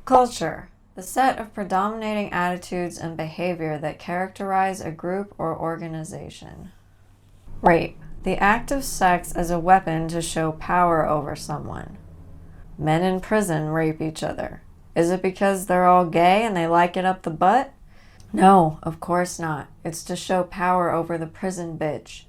Culture. The set of predominating attitudes and behavior that characterize a group or organization. Rape. The act of sex as a weapon to show power over someone. Men in prison rape each other. Is it because they're all gay and they like it up the butt? No, of course not. It's to show power over the prison bitch.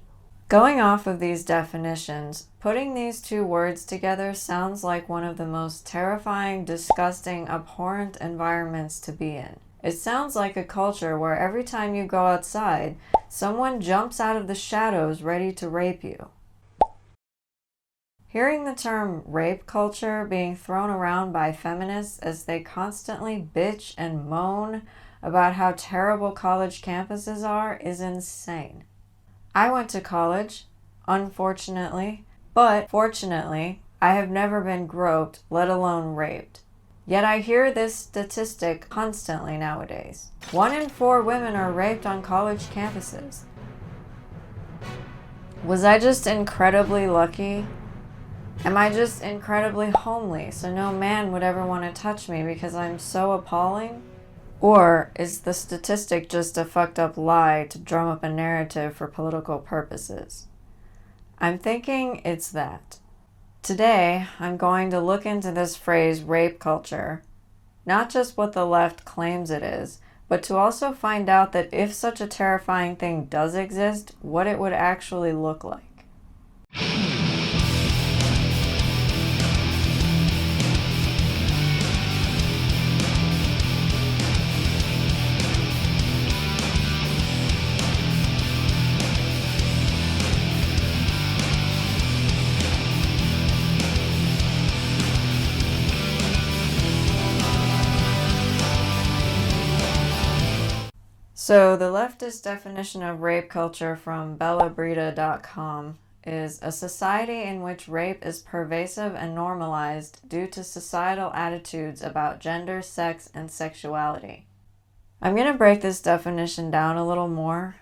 Going off of these definitions, putting these two words together sounds like one of the most terrifying, disgusting, abhorrent environments to be in. It sounds like a culture where every time you go outside, someone jumps out of the shadows ready to rape you. Hearing the term rape culture being thrown around by feminists as they constantly bitch and moan about how terrible college campuses are is insane. I went to college, unfortunately, but fortunately, I have never been groped, let alone raped. Yet I hear this statistic constantly nowadays. 1 in 4 women are raped on college campuses. Was I just incredibly lucky? Am I just incredibly homely, so no man would ever want to touch me because I'm so appalling? Or is the statistic just a fucked up lie to drum up a narrative for political purposes? I'm thinking it's that. Today, I'm going to look into this phrase rape culture, not just what the left claims it is, but to also find out that if such a terrifying thing does exist, what it would actually look like. So the leftist definition of rape culture from bellabrita.com is a society in which rape is pervasive and normalized due to societal attitudes about gender, sex, and sexuality. I'm going to break this definition down a little more.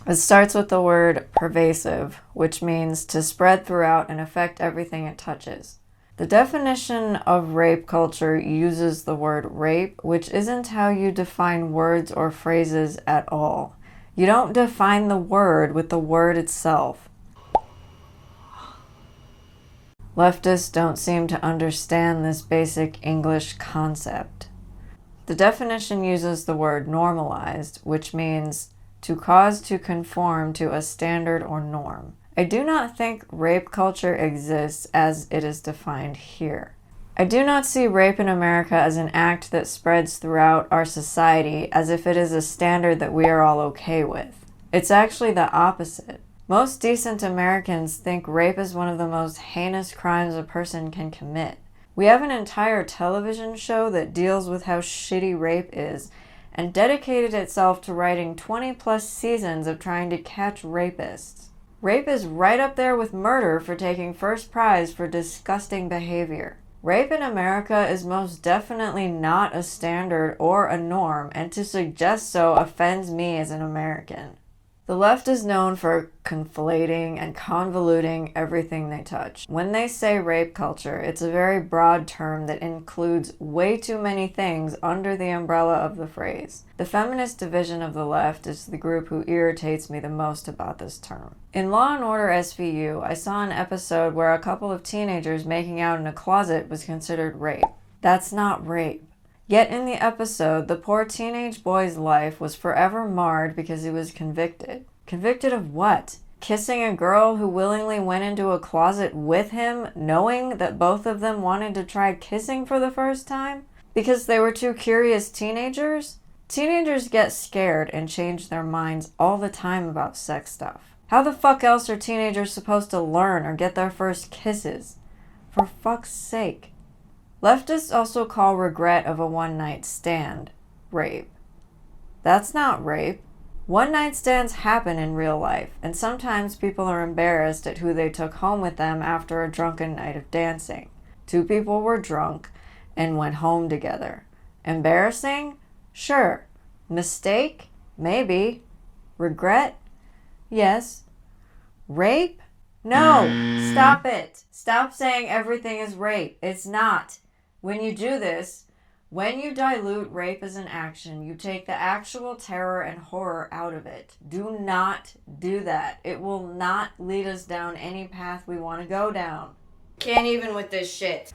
It starts with the word pervasive, which means to spread throughout and affect everything it touches. The definition of rape culture uses the word rape, which isn't how you define words or phrases at all. You don't define the word with the word itself. Leftists don't seem to understand this basic English concept. The definition uses the word normalized, which means to cause to conform to a standard or norm. I do not think rape culture exists as it is defined here. I do not see rape in America as an act that spreads throughout our society as if it is a standard that we are all okay with. It's actually the opposite. Most decent Americans think rape is one of the most heinous crimes a person can commit. We have an entire television show that deals with how shitty rape is and dedicated itself to writing 20+ seasons of trying to catch rapists. Rape is right up there with murder for taking first prize for disgusting behavior. Rape in America is most definitely not a standard or a norm, and to suggest so offends me as an American. The left is known for conflating and convoluting everything they touch. When they say rape culture, it's a very broad term that includes way too many things under the umbrella of the phrase. The feminist division of the left is the group who irritates me the most about this term. In Law & Order SVU, I saw an episode where a couple of teenagers making out in a closet was considered rape. That's not rape. Yet in the episode, the poor teenage boy's life was forever marred because he was convicted. Convicted of what? Kissing a girl who willingly went into a closet with him, knowing that both of them wanted to try kissing for the first time? Because they were two curious teenagers? Teenagers get scared and change their minds all the time about sex stuff. How the fuck else are teenagers supposed to learn or get their first kisses? For fuck's sake. Leftists also call regret of a one-night stand rape. That's not rape. One-night stands happen in real life, and sometimes people are embarrassed at who they took home with them after a drunken night of dancing. 2 people were drunk and went home together. Embarrassing? Sure. Mistake? Maybe. Regret? Yes. Rape? No! Stop it! Stop saying everything is rape. It's not. When you do this, When you dilute rape as an action, you take the actual terror and horror out of it. Do not do that. It will not lead us down any path we want to go down. Can't even with this shit.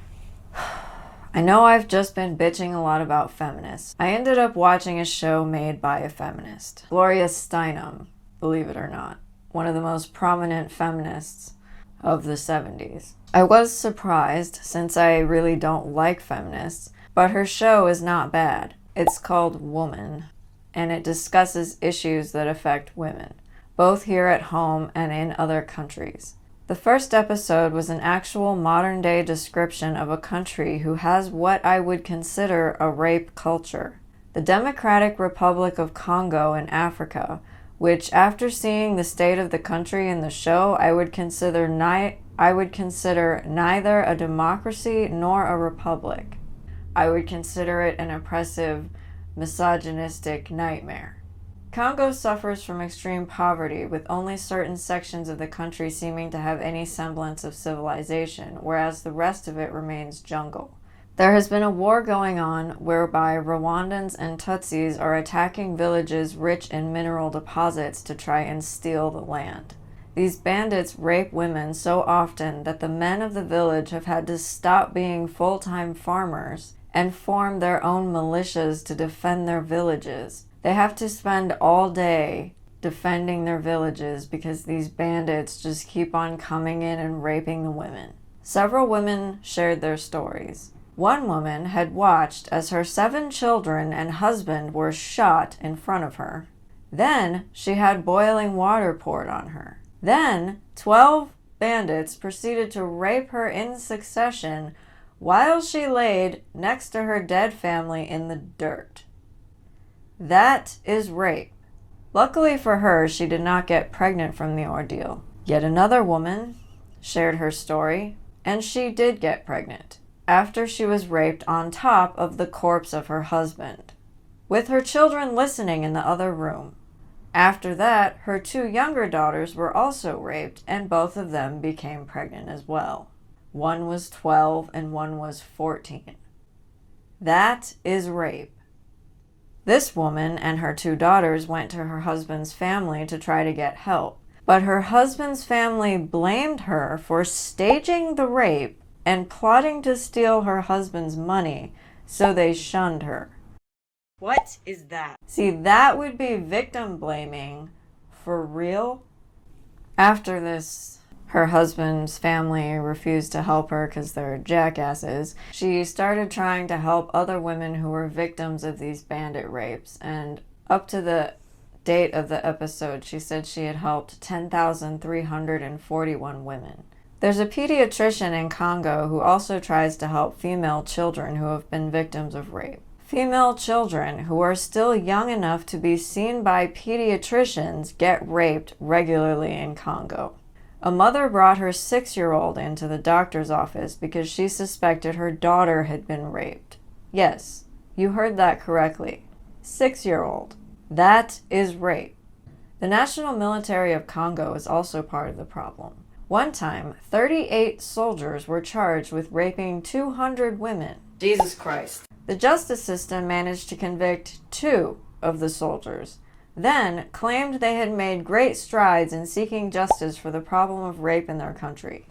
I know I've just been bitching a lot about feminists. I ended up watching a show made by a feminist, Gloria Steinem, believe it or not, one of the most prominent feminists of the 70s. I was surprised, since I really don't like feminists, but her show is not bad. It's called Woman, and it discusses issues that affect women, both here at home and in other countries. The first episode was an actual modern-day description of a country who has what I would consider a rape culture. The Democratic Republic of Congo in Africa, which, after seeing the state of the country in the show, I would consider neither a democracy nor a republic. I would consider it an oppressive, misogynistic nightmare. Congo suffers from extreme poverty, with only certain sections of the country seeming to have any semblance of civilization, whereas the rest of it remains jungle. There has been a war going on whereby Rwandans and Tutsis are attacking villages rich in mineral deposits to try and steal the land. These bandits rape women so often that the men of the village have had to stop being full-time farmers and form their own militias to defend their villages. They have to spend all day defending their villages because these bandits just keep on coming in and raping the women. Several women shared their stories. One woman had watched as her 7 children and husband were shot in front of her. Then she had boiling water poured on her. Then 12 bandits proceeded to rape her in succession while she laid next to her dead family in the dirt. That is rape. Luckily for her, she did not get pregnant from the ordeal. Yet another woman shared her story, and she did get pregnant after she was raped on top of the corpse of her husband, with her children listening in the other room. After that, her 2 younger daughters were also raped, and both of them became pregnant as well. One was 12 and one was 14. That is rape. This woman and her 2 daughters went to her husband's family to try to get help, but her husband's family blamed her for staging the rape and plotting to steal her husband's money, so they shunned her. What is that? See, that would be victim blaming for real. After this, her husband's family refused to help her because they're jackasses. She started trying to help other women who were victims of these bandit rapes, and up to the date of the episode, she said she had helped 10,341 women. There's a pediatrician in Congo who also tries to help female children who have been victims of rape. Female children who are still young enough to be seen by pediatricians get raped regularly in Congo. A mother brought her 6-year-old into the doctor's office because she suspected her daughter had been raped. Yes, you heard that correctly. 6-year-old. That is rape. The National Military of Congo is also part of the problem. One time, 38 soldiers were charged with raping 200 women. Jesus Christ. The justice system managed to convict 2 of the soldiers, then claimed they had made great strides in seeking justice for the problem of rape in their country.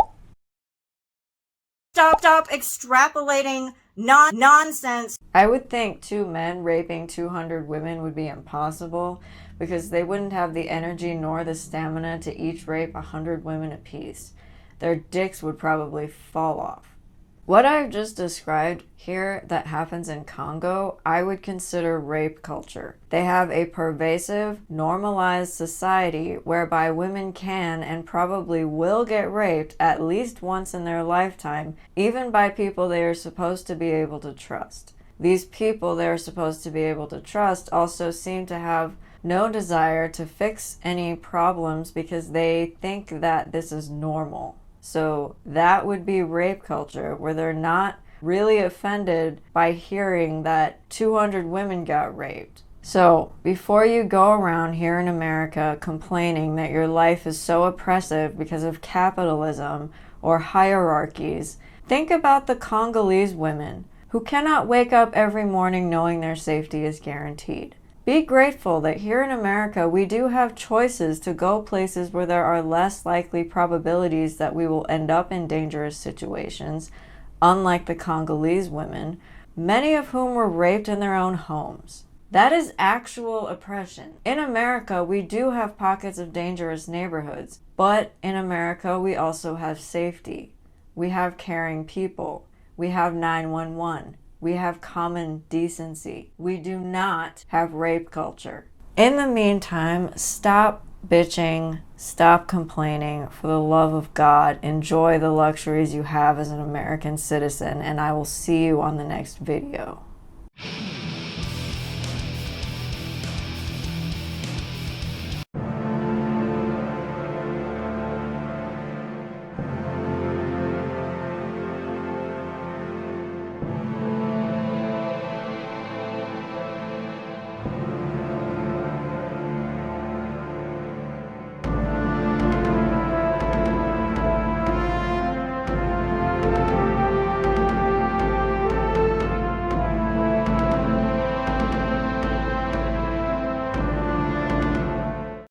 Stop extrapolating nonsense. I would think 2 men raping 200 women would be impossible because they wouldn't have the energy nor the stamina to each rape 100 women apiece. Their dicks would probably fall off. What I've just described here that happens in Congo, I would consider rape culture. They have a pervasive, normalized society whereby women can and probably will get raped at least once in their lifetime, even by people they are supposed to be able to trust. These people they are supposed to be able to trust also seem to have no desire to fix any problems because they think that this is normal. So that would be rape culture, where they're not really offended by hearing that 200 women got raped. So before you go around here in America complaining that your life is so oppressive because of capitalism or hierarchies, think about the Congolese women who who cannot wake up every morning knowing their safety is guaranteed. Be grateful that here in America we do have choices to go places where there are less likely probabilities that we will end up in dangerous situations, unlike the Congolese women, many of whom were raped in their own homes. That is actual oppression. In America, we do have pockets of dangerous neighborhoods, but in America, we also have safety. We have caring people. We have 911. We have common decency. We do not have rape culture. In the meantime, stop bitching, stop complaining. For the love of God, enjoy the luxuries you have as an American citizen, and I will see you on the next video.